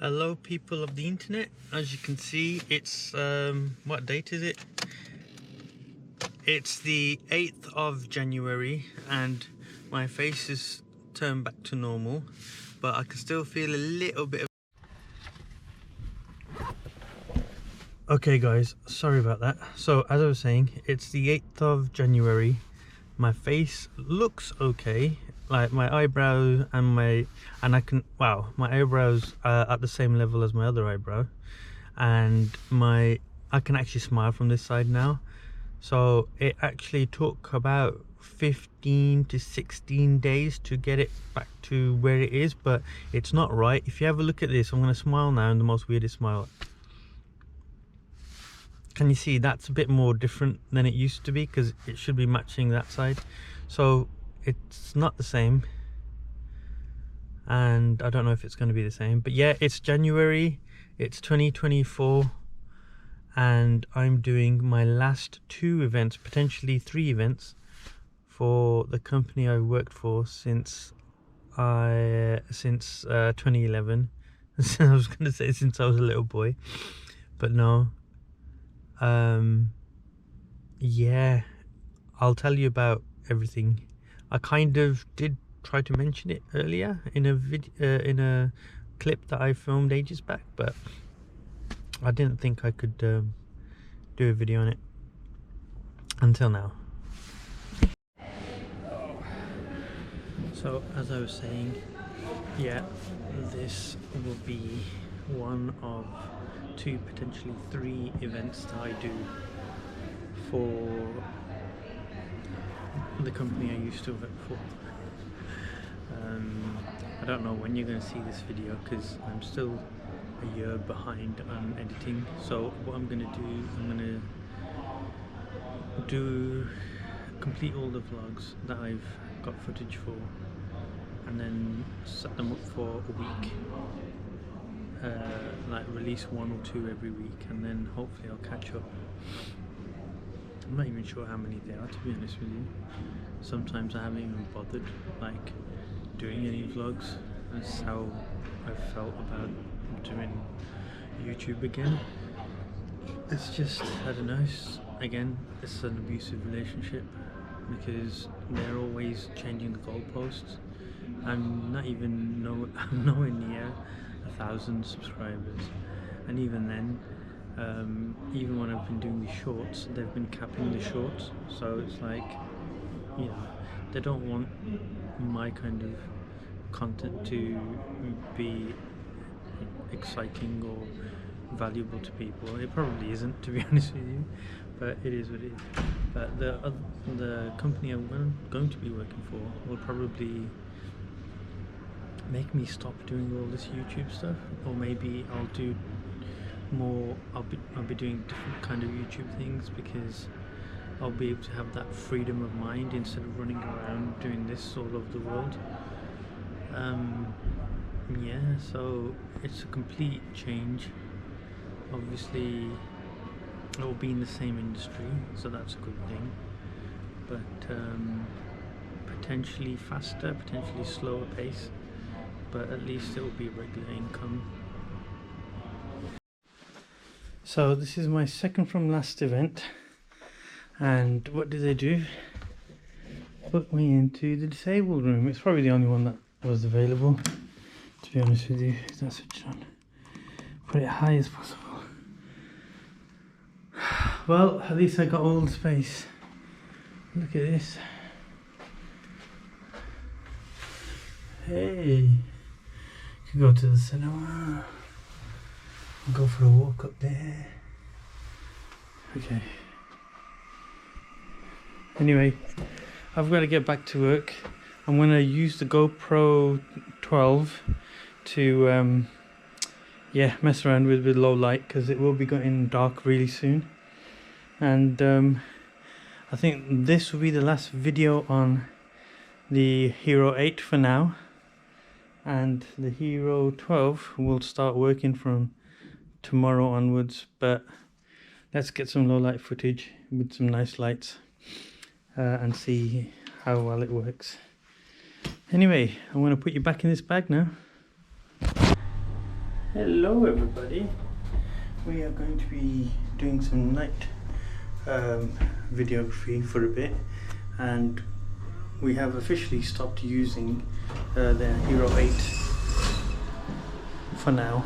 Hello people of the internet. As you can see, it's what date is it? It's the 8th of January and my face is turned back to normal, but I can still feel a little bit of... Okay guys, sorry about that. So as I was saying, it's the 8th of January. My face looks okay, like my eyebrow and I can, wow, my eyebrows are at the same level as my other eyebrow, and I can actually smile from this side now. So it actually took about 15 to 16 days to get it back to where it is, but it's not right. If you have a look at this, I'm going to smile now in the most weirdest smile. Can you see that's a bit more different than it used to be, because it should be matching that side. So it's not the same, and I don't know if it's going to be the same, but yeah, it's January, it's 2024, and I'm doing my last 2 events, potentially 3 events, for the company I worked for since 2011. I was going to say since I was a little boy, but no. Yeah, I'll tell you about everything. I kind of did try to mention it earlier in a video, in a clip that I filmed ages back, but I didn't think I could do a video on it until now. So as I was saying, yeah, this will be one of 2, potentially 3 events that I do for the company I used to work for. I don't know when you're going to see this video, because I'm still a year behind on editing. So what I'm going to do, I'm going to complete all the vlogs that I've got footage for, and then set them up for a week, like release 1 or 2 every week, and then hopefully I'll catch up. I'm not even sure how many there are, to be honest with you. Sometimes I haven't even bothered like doing any vlogs. That's how I felt about doing YouTube again. It's just, I don't know, again, it's an abusive relationship, because they're always changing the goalposts. I'm nowhere near 1,000 subscribers, and even then, even when I've been doing these shorts, they've been capping the shorts. So it's like, you know, they don't want my kind of content to be exciting or valuable to people. It probably isn't, to be honest with you, but it is what it is. But the company I'm going to be working for will probably make me stop doing all this YouTube stuff, or maybe I'll do more. I'll be doing different kind of YouTube things, because I'll be able to have that freedom of mind instead of running around doing this all over the world. Yeah, so it's a complete change. Obviously it will be in the same industry, so that's a good thing, but potentially faster, potentially slower pace, but at least it will be regular income. So this is my second from last event, and what did they do? Put me into the disabled room. It's probably the only one that was available, to be honest with you. That's switched on. Put it high as possible. Well, at least I got all the space. Look at this. Hey, could go to the cinema, go for a walk up there. Okay. Anyway, I've got to get back to work. I'm going to use the GoPro 12 to yeah, mess around with low light, because it will be getting dark really soon. And I think this will be the last video on the Hero 8 for now, and the Hero 12 will start working from tomorrow onwards. But let's get some low light footage with some nice lights and see how well it works. Anyway, I'm going to put you back in this bag now. Hello everybody, we are going to be doing some night videography for a bit, and we have officially stopped using the Hero 8 for now.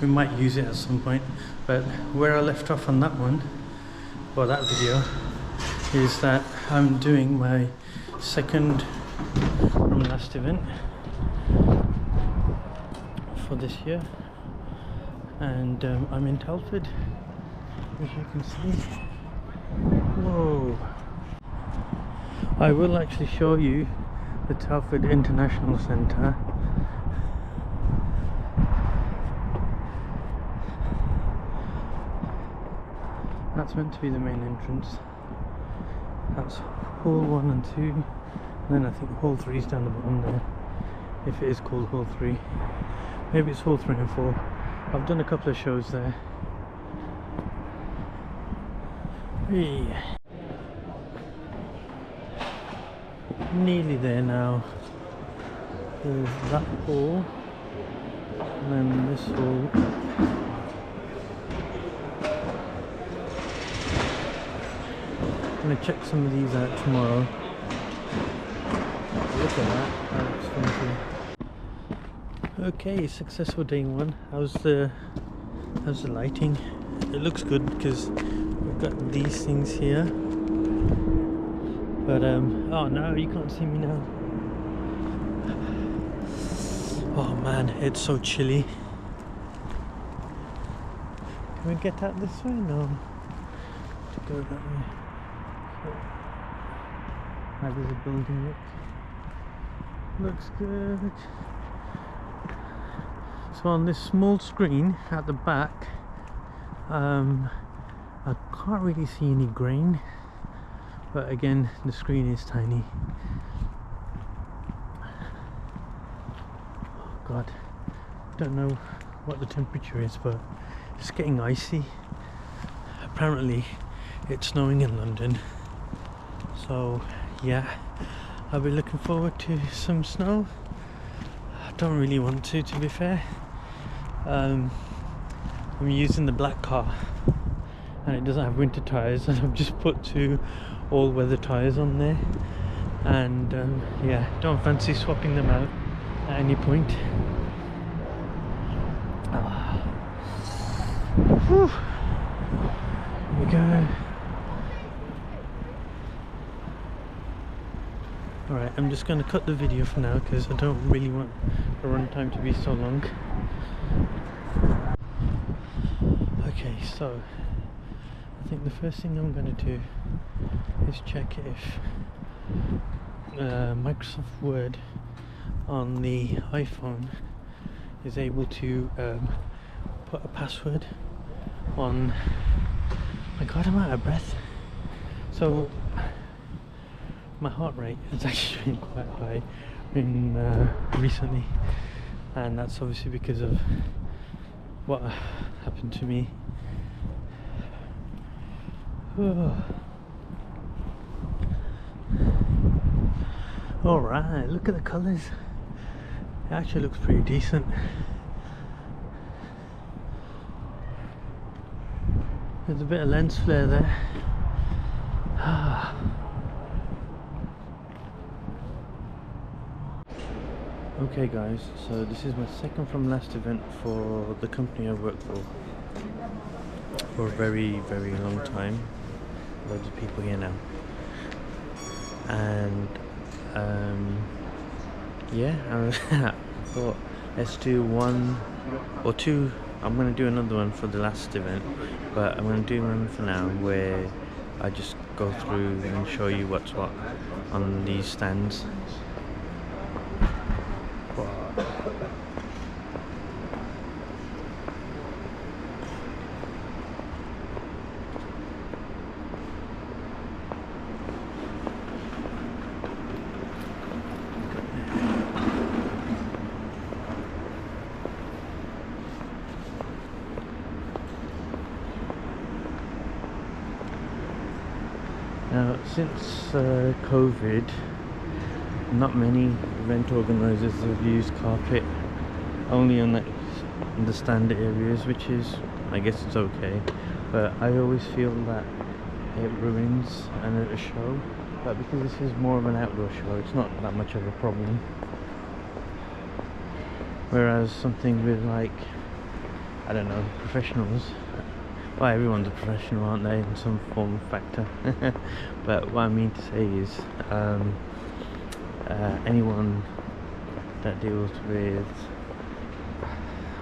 We might use it at some point, but where I left off on that one, or that video, is that I'm doing my second from last event for this year, and I'm in Telford, as you can see. Whoa! I will actually show you the Telford International Centre. That's meant to be the main entrance. That's hall 1 and 2, and then I think hall 3 is down the bottom there, if it is called hall 3. Maybe it's hall 3 and 4. I've done a couple of shows there. Hey. Nearly there now. There's that hall, and then this hall. I'm going to check some of these out tomorrow. Look at that, that looks fun too. Okay, successful day 1. How's the lighting? It looks good because we've got these things here. But oh no, you can't see me now. Oh man, it's so chilly. Can we get out this way? No. To go that way. How does the building look? Looks good. So on this small screen at the back, I can't really see any grain, but again the screen is tiny. Oh god, don't know what the temperature is, but it's getting icy. Apparently it's snowing in London, so yeah, I'll be looking forward to some snow. I don't really want to be fair. I'm using the black car and it doesn't have winter tyres, and I've just put 2 all-weather tyres on there, and yeah, don't fancy swapping them out at any point. Whew. Here we go. Alright, I'm just going to cut the video for now because I don't really want the runtime to be so long. Okay, so I think the first thing I'm going to do is check if Microsoft Word on the iPhone is able to put a password on. My god, I'm out of breath. So my heart rate has actually been quite high recently, and that's obviously because of what happened to me. Alright, look at the colours. It actually looks pretty decent. There's a bit of lens flare there. Okay guys, so this is my second from last event for the company I work for a very long time. Loads of people here now, and yeah, I thought let's do 1 or 2. I'm going to do another one for the last event, but I'm going to do one for now where I just go through and show you what's what on these stands. Now, since COVID, not many event organisers have used carpet, only on that in the stand areas, which is, I guess it's okay, but I always feel that it ruins a show. But because this is more of an outdoor show, it's not that much of a problem. Whereas something with, like, I don't know, professionals, well, everyone's a professional, aren't they, in some form of factor. But what I mean to say is anyone that deals with,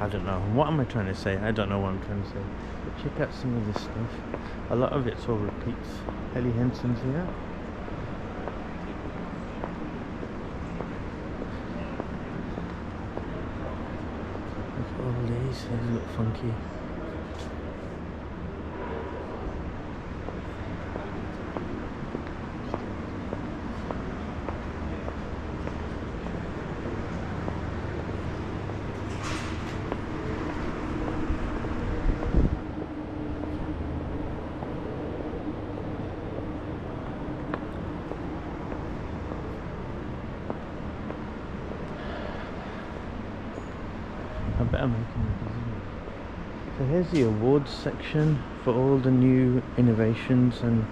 I don't know, what am I trying to say? I don't know what I'm trying to say. But check out some of this stuff. A lot of it's all repeats. Ellie Henson's here. Look at all these look funky. I bet I'm making it easy. So here's the awards section for all the new innovations and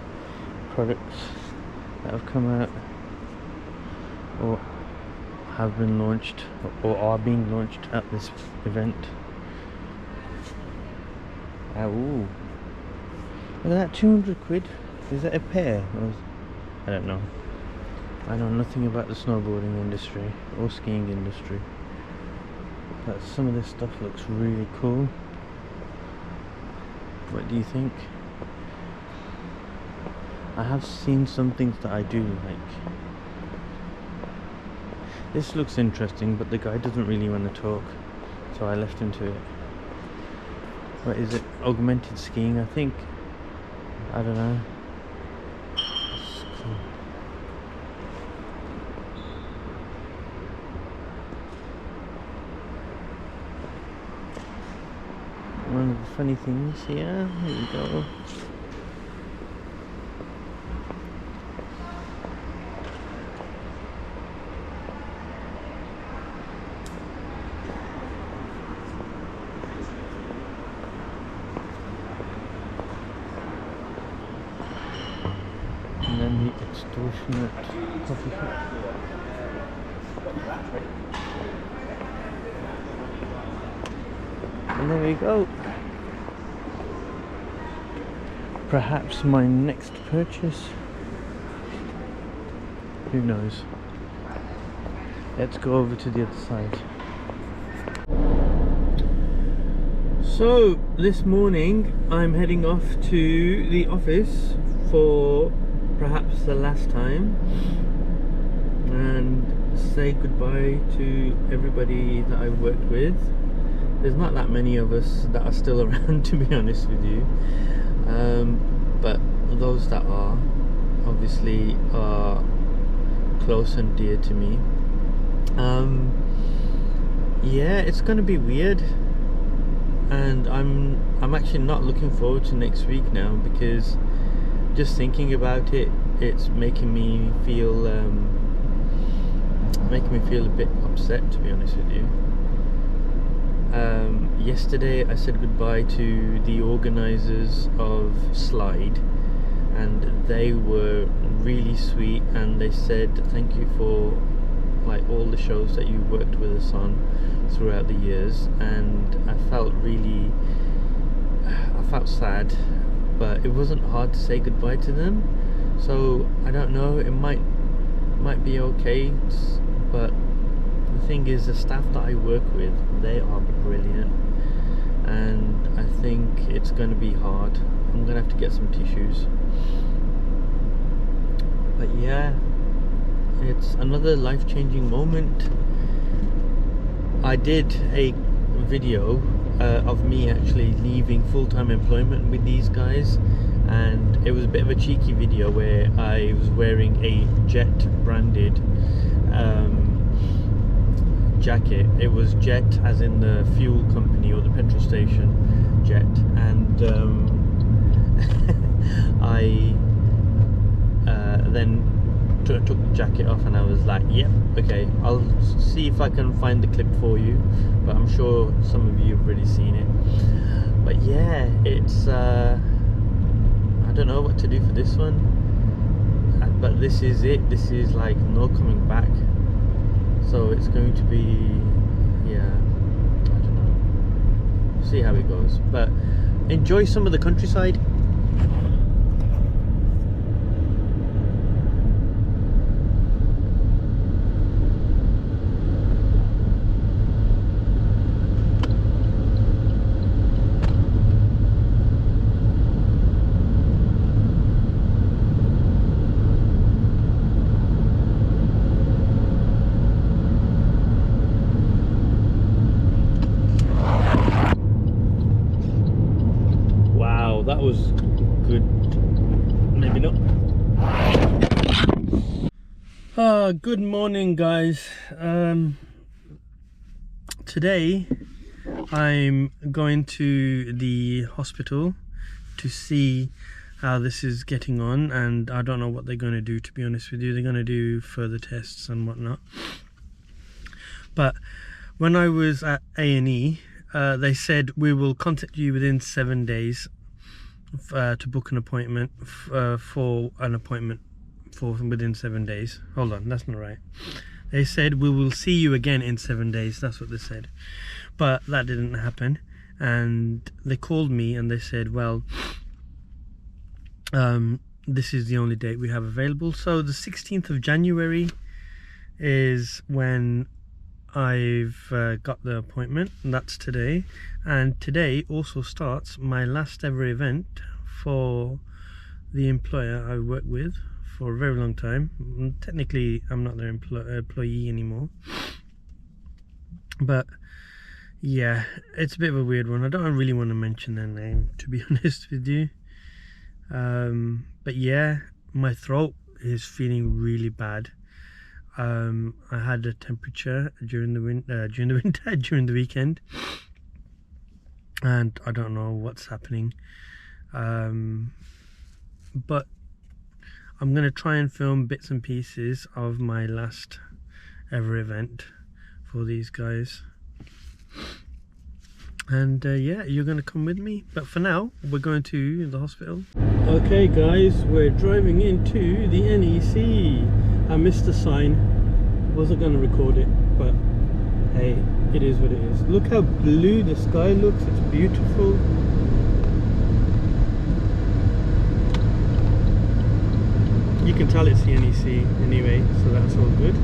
products that have come out or have been launched or are being launched at this event. Oh, ooh. Look at that, 200 quid. Is that a pair? I don't know. I know nothing about the snowboarding industry or skiing industry. But some of this stuff looks really cool. What do you think? I have seen some things that I do like. This looks interesting, but the guy doesn't really want to talk, so I left him to it. What is it? Augmented skiing, I think. I don't know. It's cool. One of the funny things here, here we go. And then the extortionate coffee shop. And there we go. Perhaps my next purchase. Who knows? Let's go over to the other side. So this morning I'm heading off to the office for perhaps the last time and say goodbye to everybody that I've worked with. There's not that many of us that are still around, to be honest with you, but those that are obviously are close and dear to me. Yeah, it's gonna be weird, and I'm actually not looking forward to next week now, because just thinking about it, it's making me feel a bit upset, to be honest with you. Yesterday I said goodbye to the organisers of Slide, and they were really sweet, and they said thank you for like all the shows that you worked with us on throughout the years, and I felt sad, but it wasn't hard to say goodbye to them. So I don't know, it might be okay, but the thing is, the staff that I work with, they are brilliant, and I think it's going to be hard. I'm going to have to get some tissues. But yeah, it's another life-changing moment. I did a video of me actually leaving full-time employment with these guys, and it was a bit of a cheeky video where I was wearing a Jet branded jacket. It was Jet as in the fuel company or the petrol station Jet, and I then took the jacket off, and I was like, yep, okay, I'll see if I can find the clip for you, but I'm sure some of you have already seen it. But yeah, it's I don't know what to do for this one, but this is it. This is like no coming back, so it's going to be, yeah, I don't know, see how it goes, but enjoy some of the countryside. That was good. Maybe not. Good morning, guys. Today I'm going to the hospital to see how this is getting on, and I don't know what they're going to do, to be honest with you. They're going to do further tests and whatnot, but when I was at A&E, they said we will contact you within 7 days to book an appointment for within 7 days. Hold on, that's not right. They said we will see you again in 7 days. That's what they said, but that didn't happen. And they called me and they said, well, this is the only date we have available. So the 16th of January is when I've got the appointment, and that's today. And today also starts my last ever event for the employer I work with for a very long time. Technically I'm not their employee anymore, but yeah, it's a bit of a weird one. I don't really want to mention their name, to be honest with you. But yeah, my throat is feeling really bad. I had a temperature during the weekend, and I don't know what's happening. But I'm gonna try and film bits and pieces of my last ever event for these guys, and yeah, you're gonna come with me. But for now, we're going to the hospital. Okay guys, we're driving into the NEC. I missed the sign, wasn't going to record it, but hey, it is what it is. Look how blue the sky looks, it's beautiful. You can tell it's the NEC anyway, so that's all good.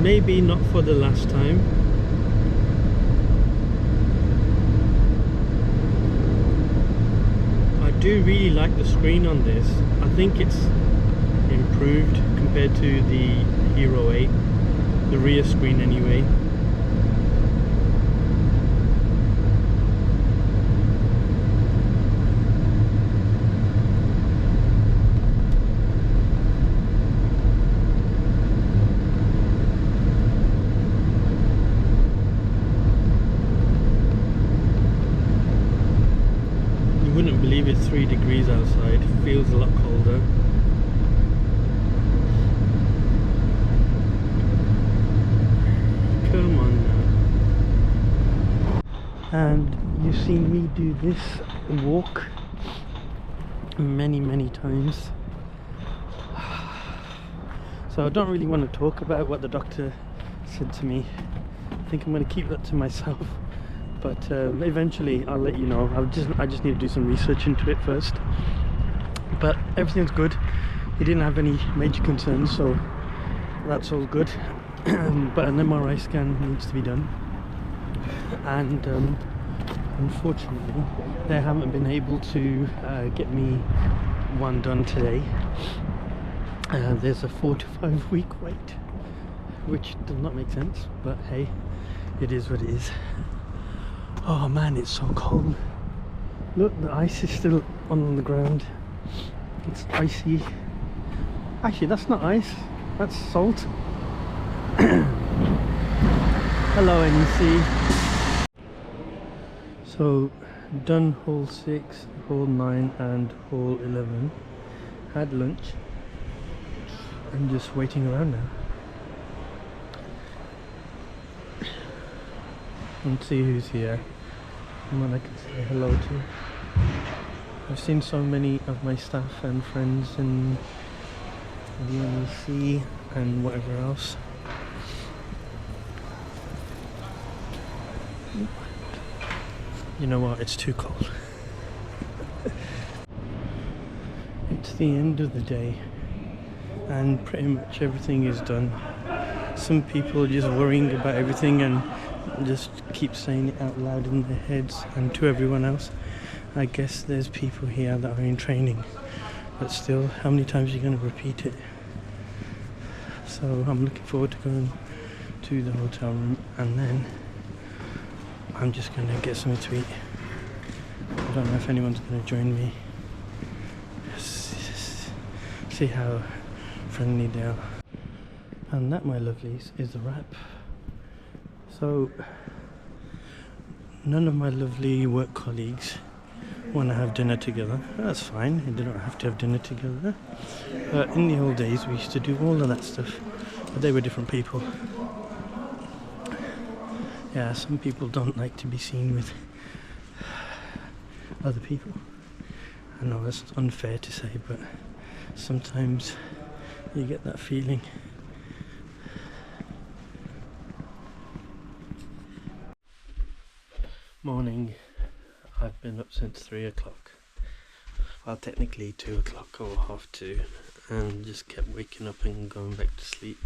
Maybe not for the last time. I do really like the screen on this. I think it's improved compared to the Hero 8, the rear screen anyway. You wouldn't believe it's 3 degrees outside. Feels a lot colder. Come on now. And you've seen me do this walk many times. So I don't really want to talk about what the doctor said to me. I think I'm going to keep that to myself. But eventually I'll let you know. I just need to do some research into it first. But everything's good. He didn't have any major concerns, so that's all good. But an MRI scan needs to be done, and unfortunately they haven't been able to get me one done today. There's a 4 to 5 week wait, which does not make sense, but hey, it is what it is. Oh man, it's so cold. Look, the ice is still on the ground. It's icy. Actually, that's not ice, that's salt. Hello NEC. So Done hole 6, hole 9 and hole 11. Had lunch. I'm just waiting around now. And see who's here. Someone I can say hello to. I've seen so many of my staff and friends in the NEC and whatever else. You know what, it's too cold. It's the end of the day and pretty much everything is done. Some people are just worrying about everything and just keep saying it out loud in their heads, and to everyone else, I guess there's people here that are in training, but still, how many times are you going to repeat it? So I'm looking forward to going to the hotel room, and then I'm just going to get something to eat. I don't know if anyone's going to join me. See how friendly they are. And that, my lovelies, is the wrap. So none of my lovely work colleagues want to have dinner together. That's fine, they don't have to have dinner together. But in the old days we used to do all of that stuff, but they were different people. Yeah, some people don't like to be seen with other people. I know that's unfair to say, but sometimes you get that feeling. Morning. I've been up since 3 o'clock. Well, technically 2 o'clock or half 2, and just kept waking up and going back to sleep.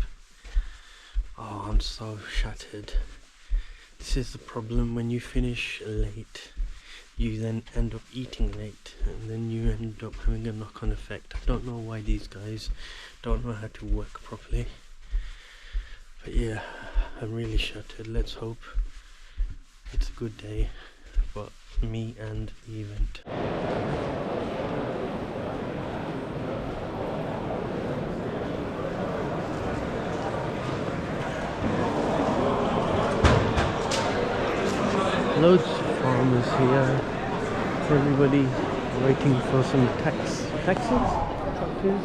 Oh, I'm so shattered. This is the problem when you finish late. You then end up eating late, and then you end up having a knock-on effect. I don't know why these guys don't know how to work properly. But yeah, I'm really shattered. Let's hope it's a good day for me and the event. Loads of farmers here. Everybody waiting for some taxes. Tractors.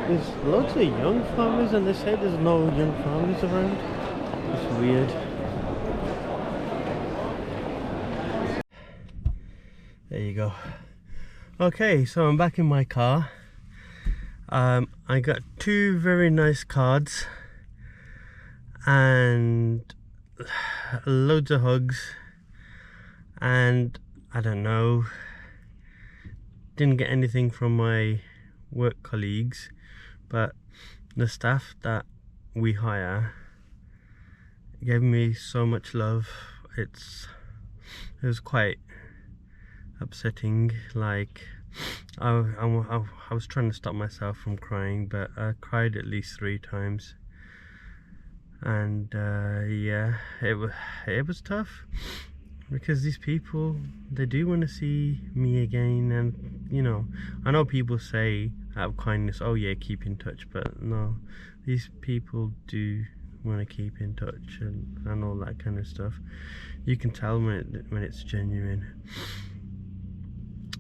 There's loads of young farmers, and they say there's no young farmers around. It's weird. There you go. Okay, so I'm back in my car. I got 2 very nice cards and loads of hugs, and I don't know, didn't get anything from my work colleagues, but the staff that we hire gave me so much love. It was quite upsetting. Like I was trying to stop myself from crying, but I cried at least 3 times, and yeah, it was tough, because these people, they do want to see me again. And you know, I know people say out of kindness, oh yeah, keep in touch, but no, these people do want to keep in touch and all that kind of stuff. You can tell when it's genuine.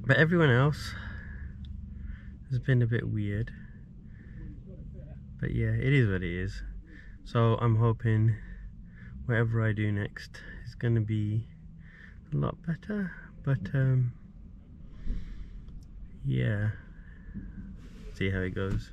But everyone else has been a bit weird. But yeah, it is what it is. So I'm hoping whatever I do next is going to be a lot better. But yeah, see how it goes.